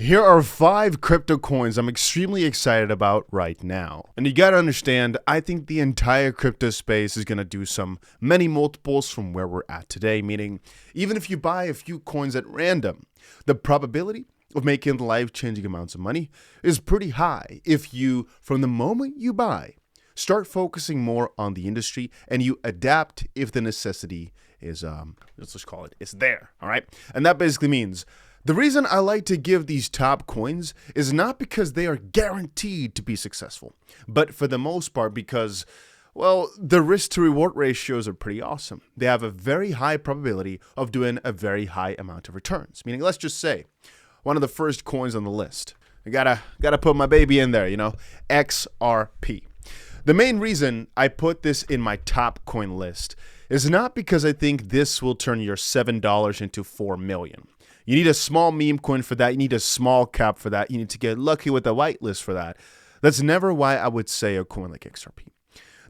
Here are 5 crypto coins I'm extremely excited about right now. And you gotta understand, I think the entire crypto space is gonna do many multiples from where we're at today, meaning even if you buy a few coins at random, the probability of making life-changing amounts of money is pretty high if you, from the moment you buy, start focusing more on the industry and you adapt if the necessity is, let's just call it, it's there, all right? And that basically means the reason I like to give these top coins is not because they are guaranteed to be successful, but for the most part because, well, the risk to reward ratios are pretty awesome. They have a very high probability of doing a very high amount of returns. Meaning, let's just say one of the first coins on the list. I gotta put my baby in there, you know, XRP. The main reason I put this in my top coin list is not because I think this will turn your $7 into $4 million. You need a small meme coin for that. You need a small cap for that. You need to get lucky with the whitelist for that. That's never why I would say a coin like XRP.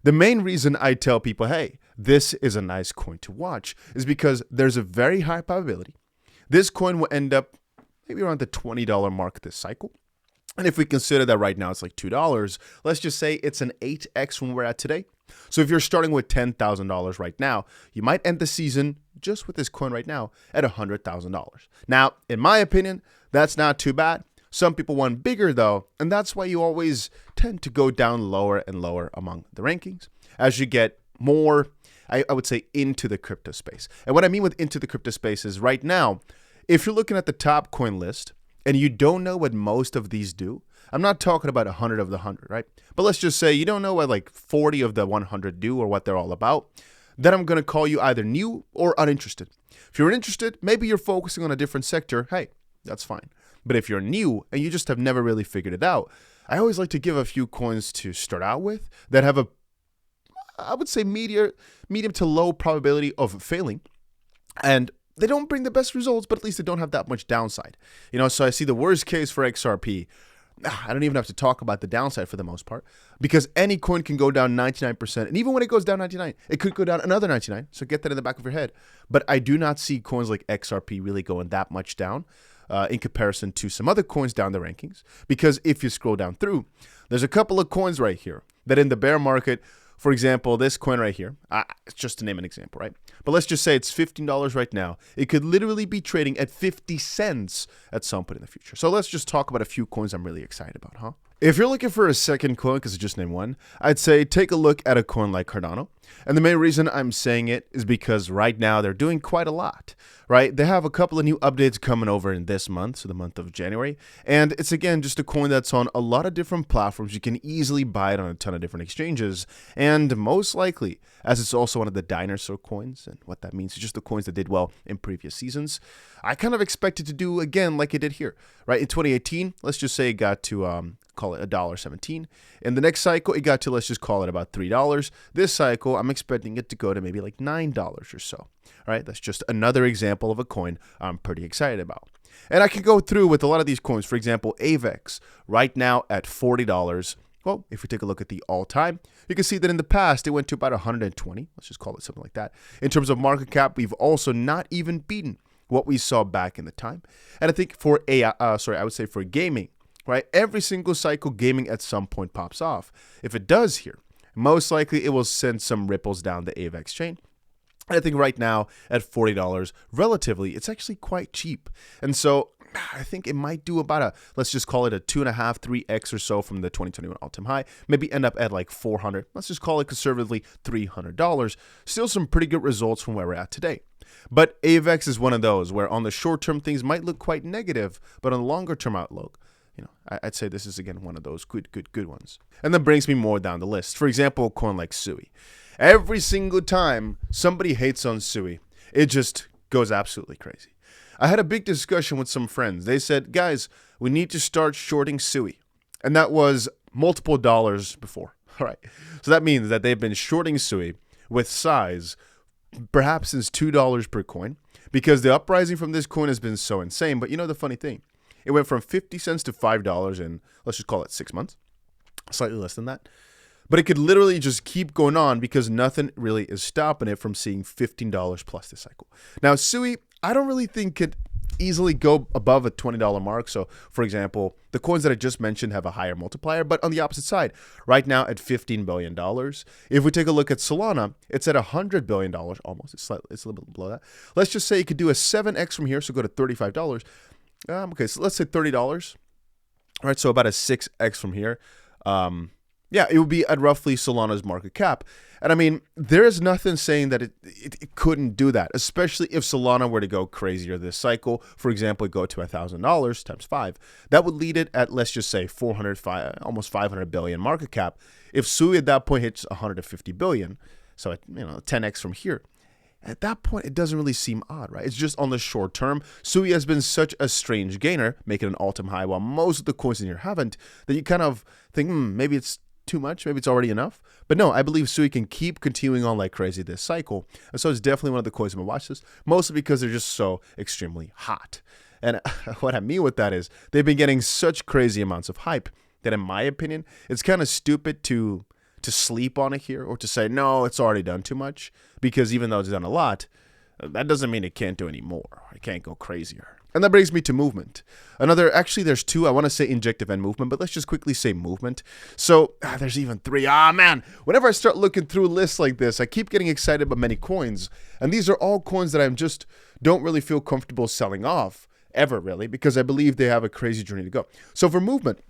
The main reason I tell people, hey, this is a nice coin to watch is because there's a very high probability this coin will end up maybe around the $20 mark this cycle. And if we consider that right now it's like $2, let's just say it's an 8x from where we're at today. So if you're starting with $10,000 right now, you might end the season just with this coin right now at $100,000. Now, in my opinion, that's not too bad. Some people want bigger though, and that's why you always tend to go down lower and lower among the rankings as you get more, I would say, into the crypto space. And what I mean with into the crypto space is right now, if you're looking at the top coin list and you don't know what most of these do, I'm not talking about 100 of the 100, right? But let's just say you don't know what like 40 of the 100 do or what they're all about. Then I'm going to call you either new or uninterested. If you're interested, maybe you're focusing on a different sector. Hey, that's fine. But if you're new and you just have never really figured it out, I always like to give a few coins to start out with that have a, I would say, medium to low probability of failing. And they don't bring the best results, but at least they don't have that much downside. You know, so I see the worst case for XRP. I don't even have to talk about the downside for the most part because any coin can go down 99%. And even when it goes down 99, it could go down another 99. So get that in the back of your head. But I do not see coins like XRP really going that much down in comparison to some other coins down the rankings. Because if you scroll down through, there's a couple of coins right here that in the bear market, for example, this coin right here, just to name an example, right? But let's just say it's $15 right now. It could literally be trading at 50 cents at some point in the future. So let's just talk about a few coins I'm really excited about, huh? If you're looking for a second coin, because I just named one, I'd say take a look at a coin like Cardano. And the main reason I'm saying it is because right now they're doing quite a lot, right? They have a couple of new updates coming over in this month, so the month of January. And it's, again, just a coin that's on a lot of different platforms. You can easily buy it on a ton of different exchanges. And most likely, as it's also one of the dinosaur coins, and what that means is just the coins that did well in previous seasons, I kind of expect it to do, again, like it did here, right? In 2018, let's just say it got to call it $1.17. In the next cycle, it got to, let's just call it about $3. This cycle, I'm expecting it to go to maybe like $9 or so. All right, that's just another example of a coin I'm pretty excited about. And I can go through with a lot of these coins. For example, AVAX, right now at $40. Well, if we take a look at the all-time, you can see that in the past, it went to about 120. Let's just call it something like that. In terms of market cap, we've also not even beaten what we saw back in the time. And I think for I would say for gaming, right? Every single cycle, gaming at some point pops off. If it does here, most likely it will send some ripples down the AVAX chain. And I think right now at $40, relatively, it's actually quite cheap. And so I think it might do about a, let's just call it a 2.5, 3x or so from the 2021 all-time high. Maybe end up at like 400. Let's just call it conservatively $300. Still some pretty good results from where we're at today. But AVAX is one of those where on the short term things might look quite negative, but on the longer term outlook, you know, I'd say this is, again, one of those good ones. And that brings me more down the list. For example, a coin like SUI. Every single time somebody hates on SUI, it just goes absolutely crazy. I had a big discussion with some friends. They said, guys, we need to start shorting SUI. And that was multiple dollars before. All right. So that means that they've been shorting SUI with size perhaps since $2 per coin because the uprising from this coin has been so insane. But you know the funny thing? It went from 50 cents to $5 in, let's just call it 6 months, slightly less than that. But it could literally just keep going on because nothing really is stopping it from seeing $15 plus this cycle. Now, SUI, I don't really think it easily go above a $20 mark. So, for example, the coins that I just mentioned have a higher multiplier, but on the opposite side, right now at $15 billion. If we take a look at Solana, it's at $100 billion almost. It's a little bit below that. Let's just say you could do a 7x from here, so go to $35. Okay, so let's say $30. All right, so about a 6x from here. Yeah, it would be at roughly Solana's market cap. And I mean, there is nothing saying that it couldn't do that, especially if Solana were to go crazier this cycle. For example, go to $1,000 times 5. That would lead it at, let's just say, almost 500 billion market cap. If SUI at that point hits 150 billion, so at 10x from here, at that point, it doesn't really seem odd, right? It's just on the short term. SUI has been such a strange gainer, making an all-time high, while most of the coins in here haven't, that you kind of think, maybe it's too much, maybe it's already enough. But no, I believe SUI can keep continuing on like crazy this cycle. And so it's definitely one of the coins I'm going to watch this, mostly because they're just so extremely hot. And what I mean with that is they've been getting such crazy amounts of hype that, in my opinion, it's kind of stupid to sleep on it here or to say, no, it's already done too much, because even though it's done a lot, that doesn't mean it can't do any more. It can't go crazier. And that brings me to movement. Actually, there's two. I want to say injective and movement, but let's just quickly say movement. So there's even 3. Man, whenever I start looking through lists like this, I keep getting excited about many coins. And these are all coins that I just don't really feel comfortable selling off ever, really, because I believe they have a crazy journey to go. So for movement,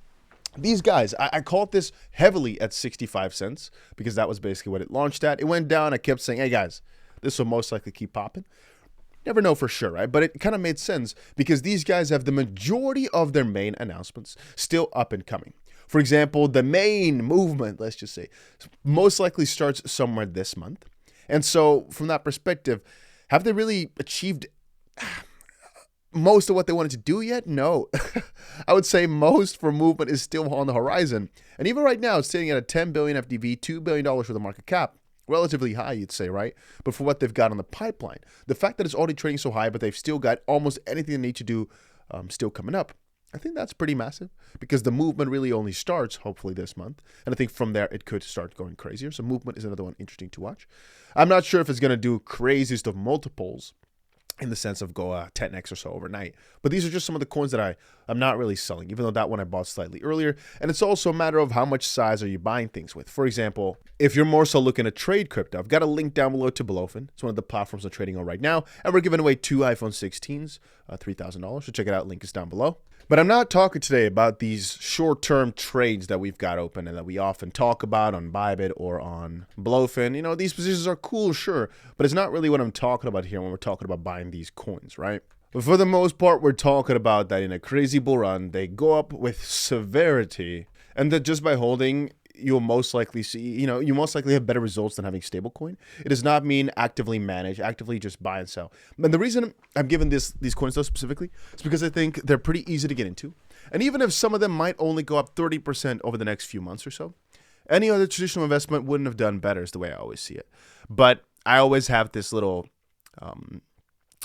these guys, I called this heavily at 65 cents because that was basically what it launched at. It went down. I kept saying, hey, guys, this will most likely keep popping. Never know for sure, right? But it kind of made sense because these guys have the majority of their main announcements still up and coming. For example, the main movement, let's just say, most likely starts somewhere this month. And so from that perspective, have they really achieved most of what they wanted to do yet? No. I would say most for movement is still on the horizon. And even right now, it's sitting at a 10 billion FDV, $2 billion for the market cap. Relatively high, you'd say, right? But for what they've got on the pipeline, the fact that it's already trading so high, but they've still got almost anything they need to do still coming up, I think that's pretty massive because the movement really only starts hopefully this month. And I think from there, it could start going crazier. So movement is another one interesting to watch. I'm not sure if it's going to do craziest of multiples in the sense of go 10x or so overnight. But these are just some of the coins that I'm not really selling, even though that one I bought slightly earlier. And it's also a matter of how much size are you buying things with. For example, if you're more so looking to trade crypto, I've got a link down below to 𝗏𝗏. It's one of the platforms I'm trading on right now. And we're giving away 2 iPhone 16s, $3,000. So check it out. Link is down below. But I'm not talking today about these short-term trades that we've got open and that we often talk about on Bybit or on 𝗏𝗏. These positions are cool, sure, but it's not really what I'm talking about here when we're talking about buying these coins, right? But for the most part, we're talking about that in a crazy bull run, they go up with severity, and that just by holding, you'll most likely see, you most likely have better results than having stablecoin. It does not mean actively manage, actively just buy and sell. And the reason I'm giving these coins though specifically is because I think they're pretty easy to get into. And even if some of them might only go up 30% over the next few months or so, any other traditional investment wouldn't have done better is the way I always see it. But I always have this little,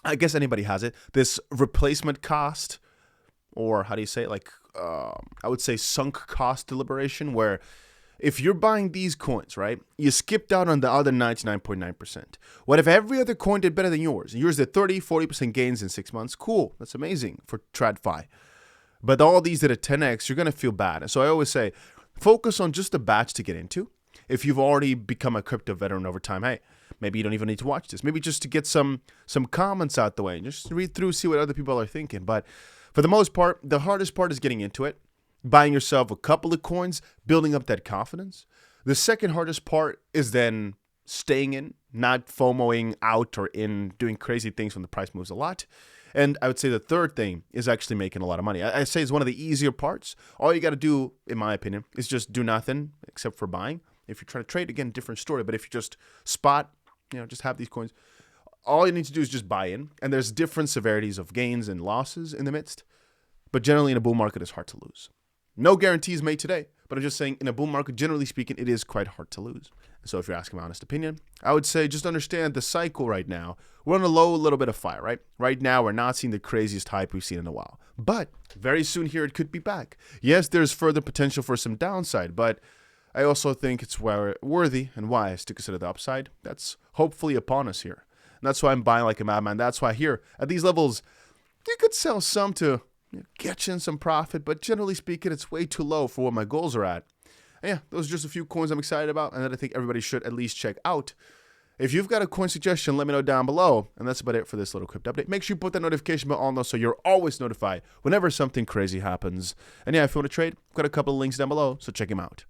I guess anybody has it, this replacement cost, or how do you say it? Like, I would say sunk cost deliberation, where if you're buying these coins, right, you skipped out on the other 99.9%. What if every other coin did better than yours? Yours did 30, 40% gains in 6 months. Cool. That's amazing for TradFi. But all these did a 10x, you're going to feel bad. And so I always say, focus on just a batch to get into. If you've already become a crypto veteran over time, hey, maybe you don't even need to watch this. Maybe just to get some comments out the way and just read through, see what other people are thinking. But for the most part, the hardest part is getting into it. Buying yourself a couple of coins, building up that confidence. The second hardest part is then staying in, not FOMOing out or in, doing crazy things when the price moves a lot. And I would say the third thing is actually making a lot of money. I say it's one of the easier parts. All you got to do, in my opinion, is just do nothing except for buying. If you're trying to trade, again, different story. But if you just spot, just have these coins, all you need to do is just buy in. And there's different severities of gains and losses in the midst. But generally in a bull market, it's hard to lose. No guarantees made today, but I'm just saying in a bull market, generally speaking, it is quite hard to lose. So if you're asking my honest opinion, I would say just understand the cycle right now. We're on a little bit of fire, right? Right now, we're not seeing the craziest hype we've seen in a while. But very soon here, it could be back. Yes, there's further potential for some downside, but I also think it's worthy and wise to consider the upside. That's hopefully upon us here. And that's why I'm buying like a madman. That's why here, at these levels, you could sell some to get you in some profit, but generally speaking, it's way too low for what my goals are at. And yeah, those are just a few coins I'm excited about and that I think everybody should at least check out. If you've got a coin suggestion, let me know down below. And that's about it for this little crypto update. Make sure you put that notification bell on though so you're always notified whenever something crazy happens. And yeah, if you want to trade, I've got a couple of links down below, so check them out.